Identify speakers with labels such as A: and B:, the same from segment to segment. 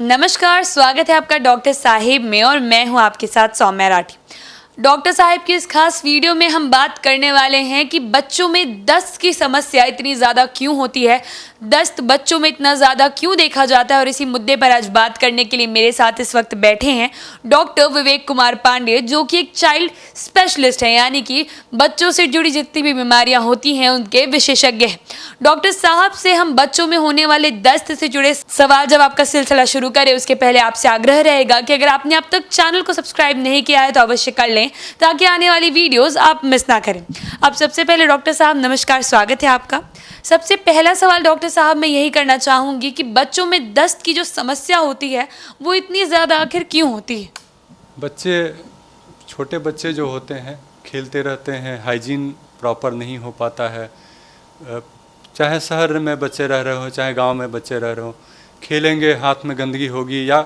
A: नमस्कार, स्वागत है आपका डॉक्टर साहिब में और मैं हूं आपके साथ सौम्या राठी। डॉक्टर साहिब की इस खास वीडियो में हम बात करने वाले हैं कि बच्चों में दस्त की समस्या इतनी ज़्यादा क्यों होती है, दस्त बच्चों में इतना ज़्यादा क्यों देखा जाता है। और इसी मुद्दे पर आज बात करने के लिए मेरे साथ इस वक्त बैठे हैं डॉक्टर विवेक कुमार पांडे, जो कि एक चाइल्ड स्पेशलिस्ट हैं, यानी कि बच्चों से जुड़ी जितनी भी बीमारियां होती हैं उनके विशेषज्ञ हैं। डॉक्टर साहब से हम बच्चों में होने वाले दस्त से जुड़े सवाल जब आपका सिलसिला शुरू करें उसके पहले आपसे आग्रह रहेगा कि अगर आपने अब तक चैनल को सब्सक्राइब नहीं किया है तो अवश्य कर लें ताकि आने वाली वीडियोस आप मिस ना करें। अब सबसे पहले डॉक्टर साहब नमस्कार, स्वागत है आपका। सबसे पहला सवाल डॉक्टर साहब मैं यही करना चाहूँगी कि बच्चों में दस्त की जो समस्या होती है वो इतनी ज़्यादा आखिर क्यों होती है?
B: छोटे बच्चे जो होते हैं खेलते रहते हैं, हाइजीन प्रॉपर नहीं हो पाता है। चाहे शहर में बच्चे रह रहे हो चाहे गांव में बच्चे रह रहे हो, खेलेंगे हाथ में गंदगी होगी। या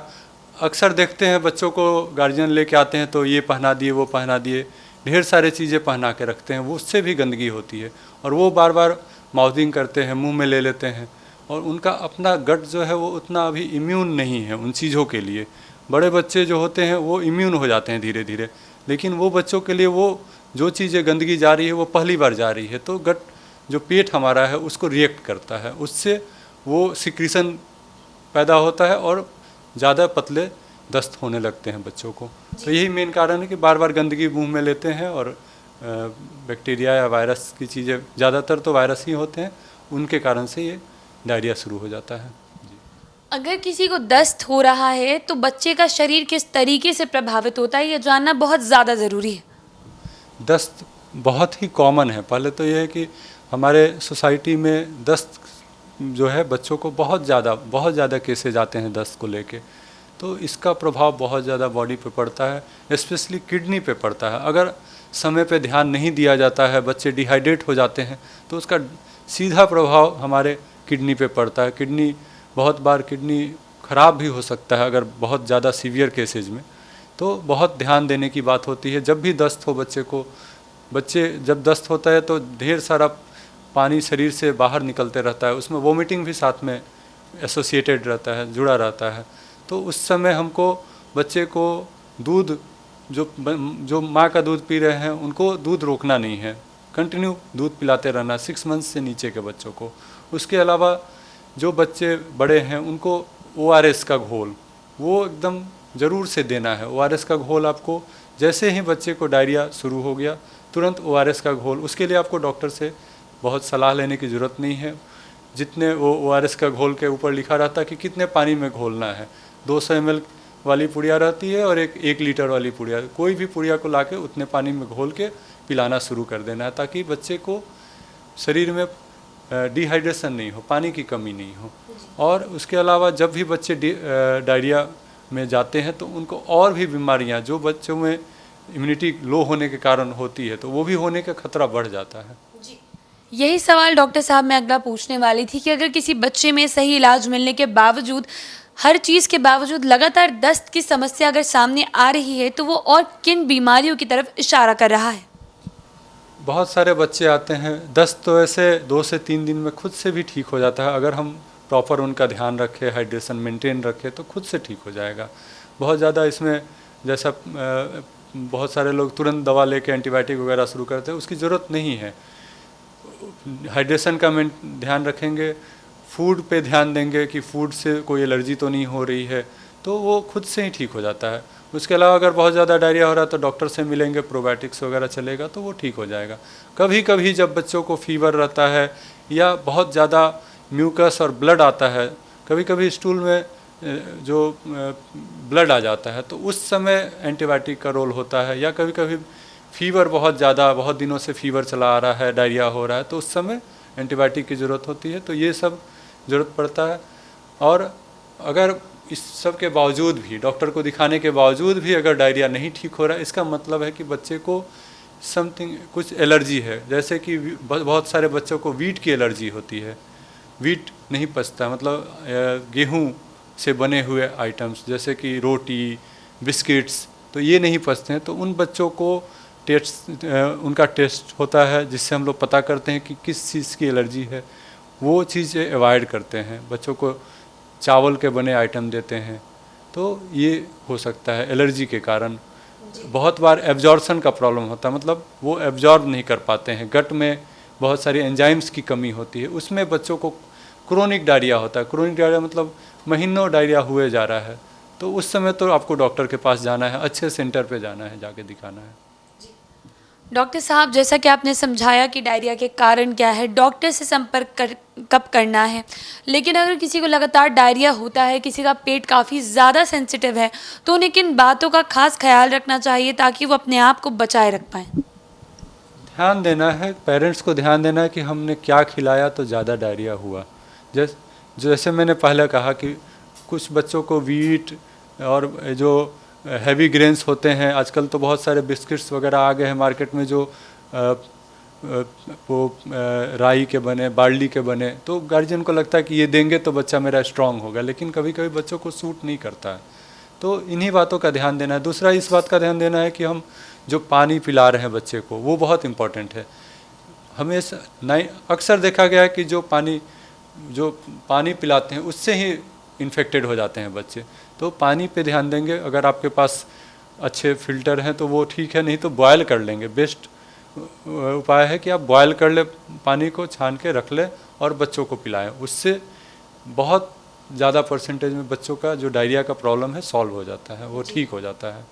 B: अक्सर देखते हैं बच्चों को गार्जियन लेके आते हैं तो ये पहना दिए वो पहना दिए, ढेर सारे चीज़ें पहना के रखते हैं, वो उससे भी गंदगी होती है और वो बार बार माउथिंग करते हैं, मुंह में ले लेते हैं और उनका अपना गट जो है वो उतना अभी इम्यून नहीं है उन चीज़ों के लिए। बड़े बच्चे जो होते हैं वो इम्यून हो जाते हैं धीरे धीरे, लेकिन वो बच्चों के लिए वो जो चीज़ें गंदगी जा रही है वो पहली बार जा रही है, तो गट जो पेट हमारा है उसको रिएक्ट करता है, उससे वो सिक्रीशन पैदा होता है और ज़्यादा पतले दस्त होने लगते हैं बच्चों को। तो यही मेन कारण है कि बार बार गंदगी मुंह में लेते हैं और बैक्टीरिया या वायरस की चीज़ें, ज़्यादातर तो वायरस ही होते हैं, उनके कारण से ये डायरिया शुरू हो जाता है।
A: अगर किसी को दस्त हो रहा है तो बच्चे का शरीर किस तरीके से प्रभावित होता है, ये जानना बहुत ज़्यादा ज़रूरी है।
B: दस्त बहुत ही कॉमन है। पहले तो ये है कि हमारे सोसाइटी में दस्त जो है बच्चों को बहुत ज़्यादा केसेज आते हैं दस्त को लेके, तो इसका प्रभाव बहुत ज़्यादा बॉडी पे पड़ता है, स्पेशली किडनी पे पड़ता है। अगर समय पे ध्यान नहीं दिया जाता है, बच्चे डिहाइड्रेट हो जाते हैं तो उसका सीधा प्रभाव हमारे किडनी पे पड़ता है। बहुत बार किडनी ख़राब भी हो सकता है अगर बहुत ज़्यादा सीवियर केसेज में, तो बहुत ध्यान देने की बात होती है। जब भी दस्त हो बच्चे जब दस्त होता है तो ढेर सारा पानी शरीर से बाहर निकलते रहता है, उसमें वोमिटिंग भी साथ में एसोसिएटेड रहता है, जुड़ा रहता है। तो उस समय हमको बच्चे को दूध जो माँ का दूध पी रहे हैं उनको दूध रोकना नहीं है, कंटिन्यू दूध पिलाते रहना 6 मंथ्स से नीचे के बच्चों को। उसके अलावा जो बच्चे बड़े हैं उनको ORS का घोल वो एकदम ज़रूर से देना है। ORS का घोल आपको जैसे ही बच्चे को डायरिया शुरू हो गया तुरंत ORS का घोल, उसके लिए आपको डॉक्टर से बहुत सलाह लेने की ज़रूरत नहीं है। जितने वो ORS का घोल के ऊपर लिखा रहता है कि कितने पानी में घोलना है, 200 ml वाली पुड़िया रहती है और एक लीटर वाली पुड़िया, कोई भी पुड़िया को लाके उतने पानी में घोल के पिलाना शुरू कर देना है ताकि बच्चे को शरीर में डिहाइड्रेशन नहीं हो, पानी की कमी नहीं हो। और उसके अलावा जब भी बच्चे डायरिया में जाते हैं तो उनको और भी बीमारियां जो बच्चों में इम्यूनिटी लो होने के कारण होती है तो वो भी होने का खतरा बढ़ जाता है।
A: यही सवाल डॉक्टर साहब मैं अगला पूछने वाली थी कि अगर किसी बच्चे में सही इलाज मिलने के बावजूद, हर चीज़ के बावजूद लगातार दस्त की समस्या अगर सामने आ रही है तो वो और किन बीमारियों की तरफ इशारा कर रहा है?
B: बहुत सारे बच्चे आते हैं, दस्त तो ऐसे 2 से 3 दिन में खुद से भी ठीक हो जाता है। अगर हम प्रॉपर उनका ध्यान रखें, हाइड्रेशन मेंटेन रखें तो खुद से ठीक हो जाएगा। बहुत ज़्यादा इसमें जैसा बहुत सारे लोग तुरंत दवा लेके एंटीबायोटिक वगैरह शुरू करते हैं, उसकी ज़रूरत नहीं है। हाइड्रेशन का ध्यान रखेंगे, फूड पे ध्यान देंगे कि फूड से कोई एलर्जी तो नहीं हो रही है, तो वो खुद से ही ठीक हो जाता है। उसके अलावा अगर बहुत ज़्यादा डायरिया हो रहा है तो डॉक्टर से मिलेंगे, प्रोबायोटिक्स वगैरह चलेगा तो वो ठीक हो जाएगा। कभी कभी जब बच्चों को फीवर रहता है या बहुत ज़्यादा म्यूकस और ब्लड आता है, कभी कभी स्टूल में जो ब्लड आ जाता है तो उस समय एंटीबायोटिक का रोल होता है। या कभी कभी फीवर बहुत ज़्यादा, बहुत दिनों से फीवर चला आ रहा है, डायरिया हो रहा है, तो उस समय एंटीबायोटिक की ज़रूरत होती है। तो ये सब ज़रूरत पड़ता है। और अगर इस सब के बावजूद भी, डॉक्टर को दिखाने के बावजूद भी अगर डायरिया नहीं ठीक हो रहा है, इसका मतलब है कि बच्चे को कुछ एलर्जी है। जैसे कि बहुत सारे बच्चों को वीट की एलर्जी होती है, वीट नहीं पचता, मतलब गेहूँ से बने हुए आइटम्स जैसे कि रोटी, बिस्किट्स, तो ये नहीं पचते हैं। तो उन बच्चों को उनका टेस्ट होता है जिससे हम लोग पता करते हैं कि किस चीज़ की एलर्जी है, वो चीज़ें अवॉइड करते हैं। बच्चों को चावल के बने आइटम देते हैं, तो ये हो सकता है एलर्जी के कारण। बहुत बार एब्जॉर्प्शन का प्रॉब्लम होता है, मतलब वो एब्जॉर्ब नहीं कर पाते हैं, गट में बहुत सारी एंजाइम्स की कमी होती है, उसमें बच्चों को क्रोनिक डायरिया होता है। क्रोनिक डायरिया मतलब महीनों डायरिया हुए जा रहा है, तो उस समय तो आपको डॉक्टर के पास जाना है, अच्छे सेंटर पे जाना है, जाके दिखाना है।
A: डॉक्टर साहब, जैसा कि आपने समझाया कि डायरिया के कारण क्या है, डॉक्टर से कब करना है, लेकिन अगर किसी को लगातार डायरिया होता है, किसी का पेट काफ़ी ज़्यादा सेंसिटिव है, तो उन्हें किन बातों का खास ख्याल रखना चाहिए ताकि वो अपने आप को बचाए रख पाएँ?
B: ध्यान देना है, पेरेंट्स को ध्यान देना है कि हमने क्या खिलाया तो ज़्यादा डायरिया हुआ। जैसे मैंने पहले कहा कि कुछ बच्चों को वीट और जो हैवी ग्रेन्स होते हैं, आजकल तो बहुत सारे बिस्किट्स वगैरह आ गए हैं मार्केट में जो राई के बने, बार्ली के बने, तो गार्जियन को लगता है कि ये देंगे तो बच्चा मेरा स्ट्रांग होगा, लेकिन कभी कभी बच्चों को सूट नहीं करता है। तो इन्हीं बातों का ध्यान देना है। दूसरा इस बात का ध्यान देना है कि हम जो पानी पिला रहे हैं बच्चे को, वो बहुत इम्पोर्टेंट है। हमेशा नहीं, अक्सर देखा गया है कि जो पानी पिलाते हैं उससे ही इन्फेक्टेड हो जाते हैं बच्चे। तो पानी पे ध्यान देंगे, अगर आपके पास अच्छे फिल्टर हैं तो वो ठीक है, नहीं तो बॉयल कर लेंगे। बेस्ट उपाय है कि आप बॉयल कर ले, पानी को छान के रख ले और बच्चों को पिलाएं। उससे बहुत ज़्यादा परसेंटेज में बच्चों का जो डायरिया का प्रॉब्लम है सॉल्व हो जाता है, वो ठीक हो जाता है।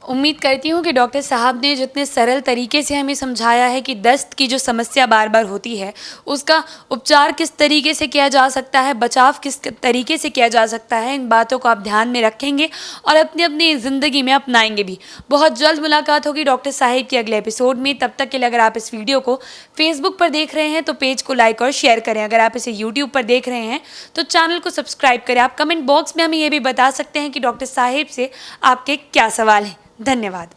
A: उम्मीद करती हूँ कि डॉक्टर साहब ने जितने सरल तरीके से हमें समझाया है कि दस्त की जो समस्या बार बार होती है, उसका उपचार किस तरीके से किया जा सकता है, बचाव किस तरीके से किया जा सकता है, इन बातों को आप ध्यान में रखेंगे और अपनी अपनी ज़िंदगी में अपनाएंगे भी। बहुत जल्द मुलाकात होगी डॉक्टर साहिब के अगले एपिसोड में। तब तक के लिए अगर आप इस वीडियो को फेसबुक पर देख रहे हैं तो पेज को लाइक और शेयर करें। अगर आप इसे यूट्यूब पर देख रहे हैं तो चैनल को सब्सक्राइब करें। आप कमेंट बॉक्स में हमें ये भी बता सकते हैं कि डॉक्टर साहिब से आपके क्या सवाल हैं। धन्यवाद।